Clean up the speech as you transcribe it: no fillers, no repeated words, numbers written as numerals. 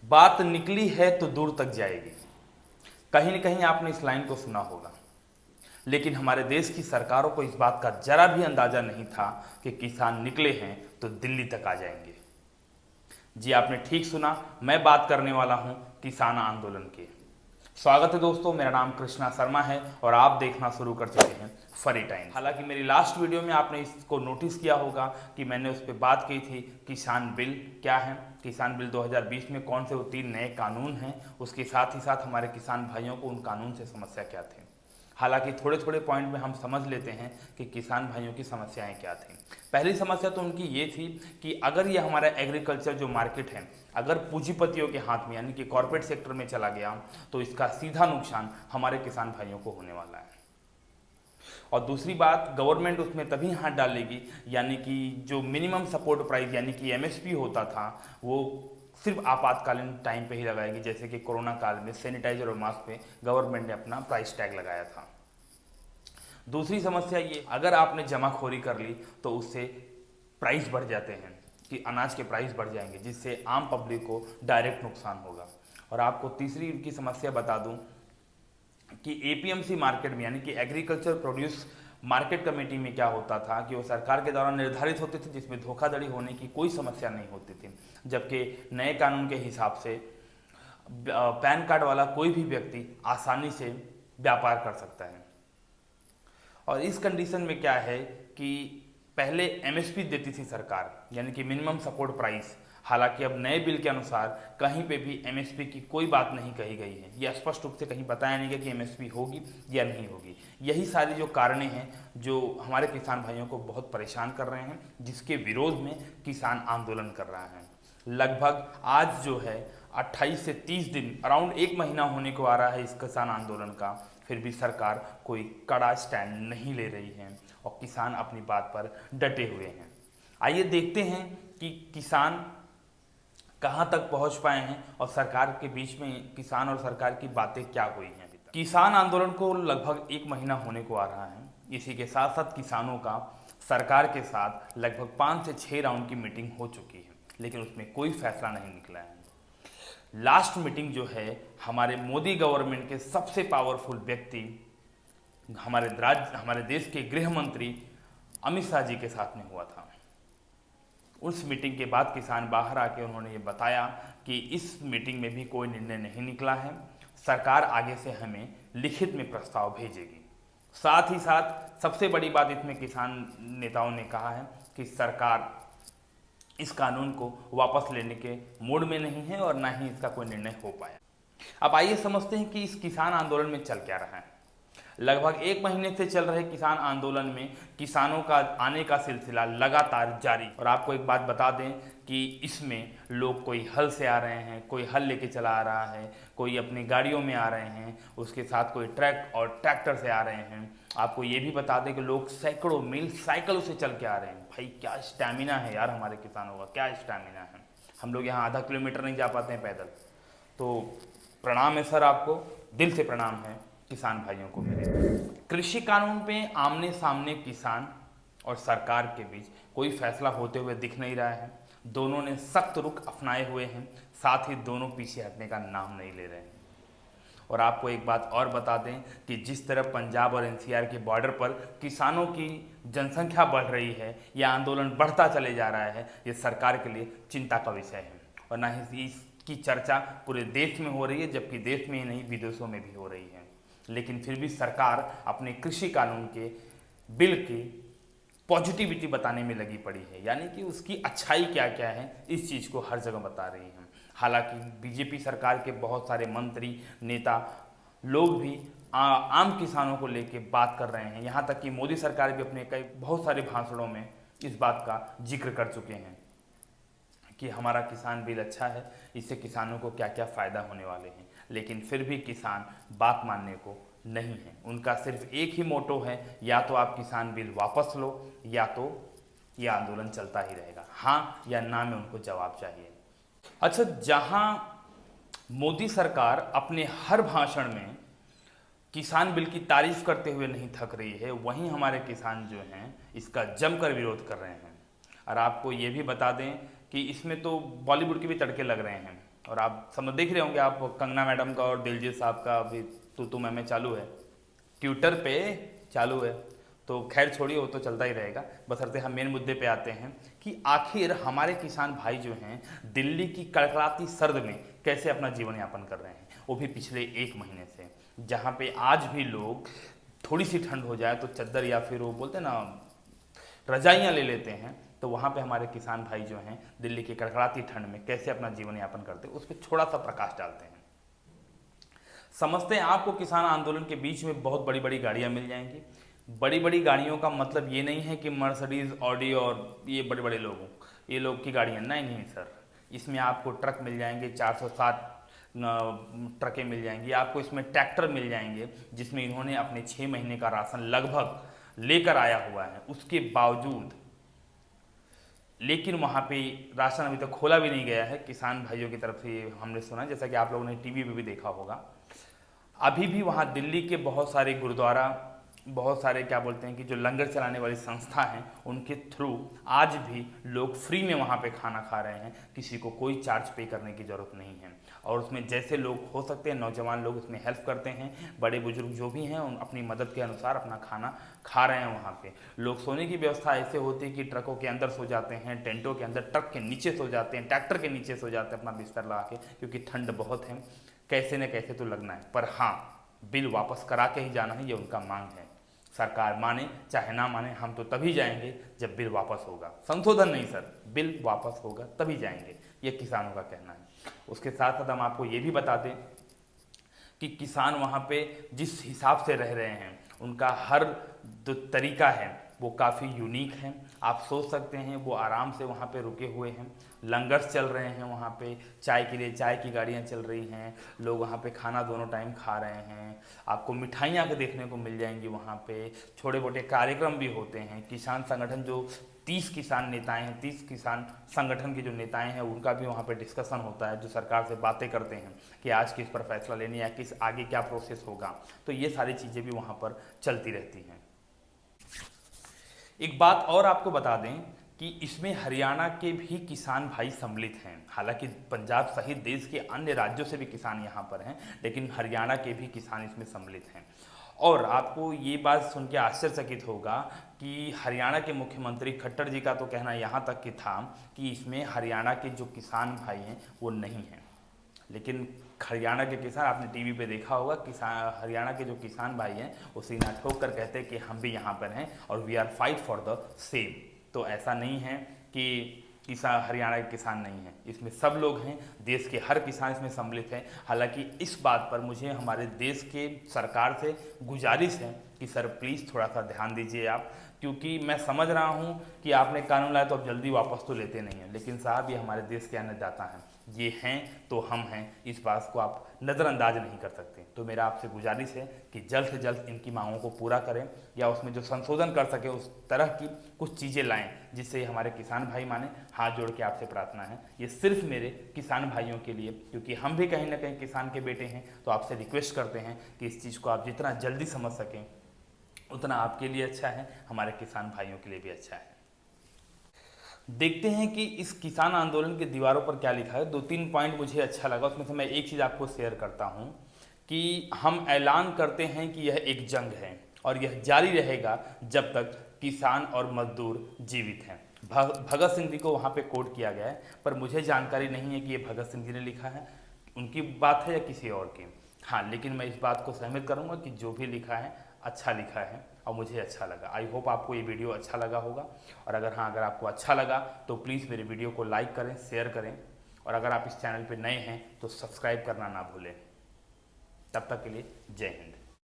बात निकली है तो दूर तक जाएगी। कहीं न कहीं आपने इस लाइन को सुना होगा, लेकिन हमारे देश की सरकारों को इस बात का जरा भी अंदाजा नहीं था कि किसान निकले हैं तो दिल्ली तक आ जाएंगे। जी आपने ठीक सुना, मैं बात करने वाला हूं किसान आंदोलन के। स्वागत है दोस्तों, मेरा नाम कृष्णा शर्मा है और आप देखना शुरू कर चुके हैं फरी टाइम। हालांकि मेरी लास्ट वीडियो में आपने इसको नोटिस किया होगा कि मैंने उस पर बात की थी किसान बिल क्या है, किसान बिल 2020 में कौन से वो 3 नए कानून हैं, उसके साथ ही साथ हमारे किसान भाइयों को उन कानून से समस्या क्या थी। हालांकि थोड़े थोड़े पॉइंट में हम समझ लेते हैं कि किसान भाइयों की समस्याएं क्या थी। पहली समस्या तो उनकी ये थी कि अगर ये हमारा एग्रीकल्चर जो मार्केट है अगर पूंजीपतियों के हाथ में यानी कि कॉर्पोरेट सेक्टर में चला गया तो इसका सीधा नुकसान हमारे किसान भाइयों को होने वाला है। और दूसरी बात, गवर्नमेंट उसमें तभी हाथ डालेगी यानी कि जो मिनिमम सपोर्ट प्राइस यानी कि एमएसपी होता था वो सिर्फ आपातकालीन टाइम पे ही लगाएगी, जैसे कि कोरोना काल में सैनिटाइजर और मास्क पे गवर्नमेंट ने अपना प्राइस टैग लगाया था। दूसरी समस्या ये, अगर आपने जमाखोरी कर ली तो उससे प्राइस बढ़ जाते हैं कि अनाज के प्राइस बढ़ जाएंगे, जिससे आम पब्लिक को डायरेक्ट नुकसान होगा। और आपको तीसरी की समस्या बता दूं कि एपीएमसी मार्केट में यानी कि एग्रीकल्चर प्रोड्यूस मार्केट कमेटी में क्या होता था कि वो सरकार के द्वारा निर्धारित होते थे, जिसमें धोखाधड़ी होने की कोई समस्या नहीं होती थी, जबकि नए कानून के हिसाब से पैन कार्ड वाला कोई भी व्यक्ति आसानी से व्यापार कर सकता है। और इस कंडीशन में क्या है कि पहले एमएसपी देती थी सरकार यानी कि मिनिमम सपोर्ट प्राइस, हालांकि अब नए बिल के अनुसार कहीं पे भी एमएसपी की कोई बात नहीं कही गई है, यह स्पष्ट रूप से कहीं बताया नहीं गया कि एमएसपी होगी या नहीं होगी। यही सारी जो कारणें हैं जो हमारे किसान भाइयों को बहुत परेशान कर रहे हैं, जिसके विरोध में किसान आंदोलन कर रहा है। लगभग आज जो है 28 से 30 दिन, अराउंड 1 महीना होने को आ रहा है इस किसान आंदोलन का, फिर भी सरकार कोई कड़ा स्टैंड नहीं ले रही है और किसान अपनी बात पर डटे हुए हैं। आइए देखते हैं कि किसान कहां तक पहुंच पाए हैं और सरकार के बीच में किसान और सरकार की बातें क्या हुई हैं अभी तक। किसान आंदोलन को लगभग 1 महीना होने को आ रहा है। इसी के साथ साथ किसानों का सरकार के साथ लगभग 5 से 6 राउंड की मीटिंग हो चुकी है, लेकिन उसमें कोई फैसला नहीं निकला है। लास्ट मीटिंग जो है हमारे मोदी गवर्नमेंट के सबसे पावरफुल व्यक्ति हमारे देश के गृह मंत्री अमित शाह जी के साथ में हुआ था। उस मीटिंग के बाद किसान बाहर आके उन्होंने ये बताया कि इस मीटिंग में भी कोई निर्णय नहीं निकला है, सरकार आगे से हमें लिखित में प्रस्ताव भेजेगी। साथ ही साथ सबसे बड़ी बात इसमें किसान नेताओं ने कहा है कि सरकार इस कानून को वापस लेने के मूड में नहीं है और ना ही इसका कोई निर्णय हो पाया। अब आइए समझते हैं कि इस किसान आंदोलन में चल क्या रहा है। लगभग 1 महीने से चल रहे किसान आंदोलन में किसानों का आने का सिलसिला लगातार जारी। और आपको एक बात बता दें कि इसमें लोग कोई हल से आ रहे हैं, कोई हल लेके चला आ रहा है, कोई अपनी गाड़ियों में आ रहे हैं, उसके साथ कोई ट्रक और ट्रैक्टर से आ रहे हैं। आपको ये भी बता दें कि लोग सैकड़ों मील साइकिलों से चल के आ रहे हैं। भाई क्या स्टैमिना है यार हमारे किसानों का, क्या स्टैमिना है। हम लोग यहाँ आधा किलोमीटर नहीं जा पाते हैं पैदल। तो प्रणाम है सर, आपको दिल से प्रणाम है किसान भाइयों को मेरे। कृषि कानून पे आमने सामने किसान और सरकार के बीच कोई फैसला होते हुए दिख नहीं रहा है। दोनों ने सख्त रुख अपनाए हुए हैं, साथ ही दोनों पीछे हटने का नाम नहीं ले रहे हैं। और आपको एक बात और बता दें कि जिस तरह पंजाब और एनसीआर के बॉर्डर पर किसानों की जनसंख्या बढ़ रही है या आंदोलन बढ़ता चले जा रहा है, ये सरकार के लिए चिंता का विषय है। और ना ही इसकी चर्चा पूरे देश में हो रही है, जबकि देश में ही नहीं विदेशों में भी हो रही है। लेकिन फिर भी सरकार अपने कृषि कानून के बिल की पॉजिटिविटी बताने में लगी पड़ी है, यानी कि उसकी अच्छाई क्या क्या है इस चीज़ को हर जगह बता रही है। हालांकि बीजेपी सरकार के बहुत सारे मंत्री नेता लोग भी आम किसानों को लेकर बात कर रहे हैं। यहाँ तक कि मोदी सरकार भी अपने बहुत सारे भाषणों में इस बात का जिक्र कर चुके हैं कि हमारा किसान बिल अच्छा है, इससे किसानों को क्या क्या फ़ायदा होने वाले हैं। लेकिन फिर भी किसान बात मानने को नहीं है। उनका सिर्फ एक ही मोटो है, या तो आप किसान बिल वापस लो या तो यह आंदोलन चलता ही रहेगा। हाँ या ना में उनको जवाब चाहिए। अच्छा, जहां मोदी सरकार अपने हर भाषण में किसान बिल की तारीफ करते हुए नहीं थक रही है, वहीं हमारे किसान जो हैं इसका जमकर विरोध कर रहे हैं। और आपको ये भी बता दें कि इसमें तो बॉलीवुड के भी तड़के लग रहे हैं। और आप समझ देख रहे होंगे आप, कंगना मैडम का और दिलजीत साहब का अभी तू मैं चालू है, ट्विटर पे चालू है। तो खैर छोड़िए, वो तो चलता ही रहेगा। बशर्ते हम मेन मुद्दे पे आते हैं कि आखिर हमारे किसान भाई जो हैं दिल्ली की कड़कड़ाती सर्द में कैसे अपना जीवन यापन कर रहे हैं, वो भी पिछले 1 महीने से, जहाँ पे आज भी लोग थोड़ी सी ठंड हो जाए तो चद्दर या फिर वो बोलते हैं ना रजाइयाँ ले लेते हैं। तो वहाँ पे हमारे किसान भाई जो हैं दिल्ली की कड़कड़ाती ठंड में कैसे अपना जीवन यापन करते हैं उस पर थोड़ा सा प्रकाश डालते हैं। समझते हैं आपको किसान आंदोलन के बीच में बहुत बड़ी बड़ी गाड़ियाँ मिल जाएंगी। बड़ी बड़ी गाड़ियों का मतलब ये नहीं है कि मर्सिडीज, ऑडी और ये बड़े बड़े लोग की गाड़ियाँ, नहीं सर। इसमें आपको ट्रक मिल जाएंगे, 460 ट्रकें मिल जाएंगी आपको। इसमें ट्रैक्टर मिल जाएंगे जिसमें इन्होंने अपने 6 महीने का राशन लगभग लेकर आया हुआ है। उसके बावजूद लेकिन वहाँ पे राशन अभी तक खोला भी नहीं गया है किसान भाइयों की तरफ से, हमने सुना, जैसा कि आप लोगों ने टीवी पे भी देखा होगा। अभी भी वहाँ दिल्ली के बहुत सारे गुरुद्वारा, बहुत सारे क्या बोलते हैं कि जो लंगर चलाने वाली संस्था हैं, उनके थ्रू आज भी लोग फ्री में वहाँ पे खाना खा रहे हैं। किसी को कोई चार्ज पे करने की ज़रूरत नहीं है। और उसमें जैसे लोग हो सकते हैं, नौजवान लोग उसमें हेल्प करते हैं, बड़े बुजुर्ग जो भी हैं उन अपनी मदद के अनुसार अपना खाना खा रहे हैं। वहाँ पे लोग सोने की व्यवस्था ऐसे होती है कि ट्रकों के अंदर सो जाते हैं, टेंटों के अंदर, ट्रक के नीचे सो जाते हैं, ट्रैक्टर के नीचे सो जाते हैं अपना बिस्तर लगा के, क्योंकि ठंड बहुत है। कैसे न कैसे तो लगना है। पर हाँ, बिल वापस करा के ही जाना है, ये उनका मांग है। सरकार माने चाहे ना माने, हम तो तभी जाएंगे जब बिल वापस होगा। संशोधन नहीं सर, बिल वापस होगा तभी जाएंगे, ये किसानों का कहना है। उसके साथ साथ हम आपको ये भी बता दें कि किसान वहाँ पे जिस हिसाब से रह रहे हैं, उनका हर जो तरीका है वो काफ़ी यूनिक है। आप सोच सकते हैं वो आराम से वहाँ पे रुके हुए हैं, लंगर्स चल रहे हैं वहाँ पे, चाय के लिए चाय की गाड़ियाँ चल रही हैं, लोग वहाँ पे खाना दोनों टाइम खा रहे हैं। आपको मिठाइयाँ के देखने को मिल जाएंगी वहाँ पे, छोटे मोटे कार्यक्रम भी होते हैं। किसान संगठन जो 30 किसान नेताएं हैं, 30 किसान संगठन के जो नेताएं हैं, उनका भी वहाँ पे डिस्कशन होता है, जो सरकार से बातें करते हैं कि आज किस पर फैसला लेने या किस आगे क्या प्रोसेस होगा। तो ये सारी चीज़ें भी वहाँ पर चलती रहती हैं। एक बात और आपको बता दें कि इसमें हरियाणा के भी किसान भाई सम्मिलित हैं। हालांकि पंजाब सहित देश के अन्य राज्यों से भी किसान यहाँ पर हैं, लेकिन हरियाणा के भी किसान इसमें सम्मिलित हैं। और आपको ये बात सुन के आश्चर्यचकित होगा कि हरियाणा के मुख्यमंत्री खट्टर जी का तो कहना यहाँ तक कि था कि इसमें हरियाणा के जो किसान भाई हैं वो नहीं हैं। लेकिन हरियाणा के किसान, आपने टीवी पे देखा होगा, किसान हरियाणा के जो किसान भाई हैं वो सीना ठोक कर कहते हैं कि हम भी यहाँ पर हैं और we are fight for the same. तो ऐसा नहीं है कि किसान हरियाणा के किसान नहीं हैं, इसमें सब लोग हैं, देश के हर किसान इसमें सम्मिलित है। हालांकि इस बात पर मुझे हमारे देश के सरकार से गुजारिश है कि सर प्लीज़ थोड़ा सा ध्यान दीजिए आप, क्योंकि मैं समझ रहा हूँ कि आपने कानून लाया तो अब जल्दी वापस तो लेते नहीं हैं, लेकिन साहब ये हमारे देश के अन्नदाता हैं, ये हैं तो हम हैं, इस बात को आप नज़रअंदाज नहीं कर सकते। तो मेरा आपसे गुजारिश है कि जल्द से जल्द इनकी मांगों को पूरा करें, या उसमें जो संशोधन कर सके उस तरह की कुछ चीज़ें लाएं जिससे हमारे किसान भाई माने। हाथ जोड़ के आपसे प्रार्थना है, ये सिर्फ मेरे किसान भाइयों के लिए, क्योंकि हम भी कहीं ना कहीं किसान के बेटे हैं। तो आपसे रिक्वेस्ट करते हैं कि इस चीज़ को आप जितना जल्दी समझ सकें उतना आपके लिए अच्छा है, हमारे किसान भाइयों के लिए भी अच्छा है। देखते हैं कि इस किसान आंदोलन के दीवारों पर क्या लिखा है। 2-3 पॉइंट मुझे अच्छा लगा, उसमें से मैं एक चीज़ आपको शेयर करता हूं कि हम ऐलान करते हैं कि यह एक जंग है और यह जारी रहेगा जब तक किसान और मजदूर जीवित हैं। भगत सिंह जी को वहाँ पे कोट किया गया है, पर मुझे जानकारी नहीं है कि ये भगत सिंह जी ने लिखा है, उनकी बात है या किसी और की। हाँ, लेकिन मैं इस बात को सहमत करूँगा कि जो भी लिखा है अच्छा लिखा है और मुझे अच्छा लगा। आई होप आपको ये वीडियो अच्छा लगा होगा, और अगर आपको अच्छा लगा तो प्लीज़ मेरे वीडियो को लाइक करें, शेयर करें, और अगर आप इस चैनल पर नए हैं तो सब्सक्राइब करना ना भूलें। तब तक के लिए जय हिंद।